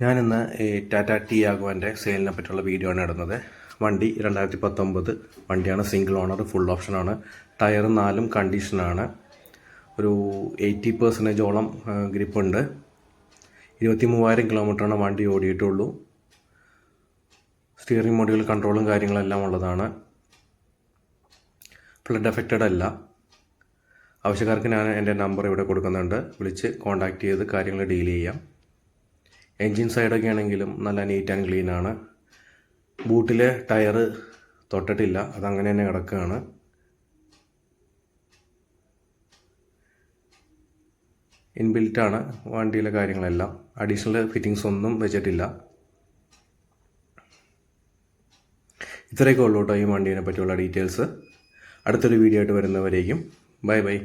ഞാനിന്ന് ഈ ടാറ്റ ടിയാഗോൻ്റെ സെയിലിനെ പറ്റിയുള്ള വീഡിയോ ആണ് ഇടുന്നത്. വണ്ടി 2019 വണ്ടിയാണ്, സിംഗിൾ ഓണർ, ഫുൾ ഓപ്ഷനാണ്. ടയർ 4 കണ്ടീഷനാണ്. ഒരു 80% ഗ്രിപ്പുണ്ട്. 23,000 കിലോമീറ്ററാണ് വണ്ടി ഓടിയിട്ടുള്ളൂ. സ്റ്റിയറിംഗ് മോഡ്യൂൾ കൺട്രോളും കാര്യങ്ങളെല്ലാം ഉള്ളതാണ്. ഫ്ലഡ് എഫക്റ്റഡ് അല്ല. ആവശ്യക്കാർക്ക് ഞാൻ എൻ്റെ നമ്പർ ഇവിടെ കൊടുക്കുന്നുണ്ട്. വിളിച്ച് കോൺടാക്റ്റ് ചെയ്ത് കാര്യങ്ങൾ ഡീൽ ചെയ്യാം. എൻജിൻ സൈഡൊക്കെ ആണെങ്കിലും നല്ല നീറ്റ് ആൻഡ് ക്ലീൻ ആണ്. ബൂട്ടിലെ ടയർ തൊട്ടിട്ടില്ല, അതങ്ങനെ തന്നെ കിടക്കുകയാണ്. ഇൻബിൽറ്റാണ് വണ്ടിയിലെ കാര്യങ്ങളെല്ലാം. അഡീഷണൽ ഫിറ്റിങ്സ് ഒന്നും വെച്ചിട്ടില്ല. ഇത്രയൊക്കെ ഉള്ളൂ കേട്ടോ ഈ വണ്ടീനെ പറ്റിയുള്ള ഡീറ്റെയിൽസ്. അടുത്തൊരു വീഡിയോ ആയിട്ട് വരുന്നവരേക്കും ബൈ ബൈ.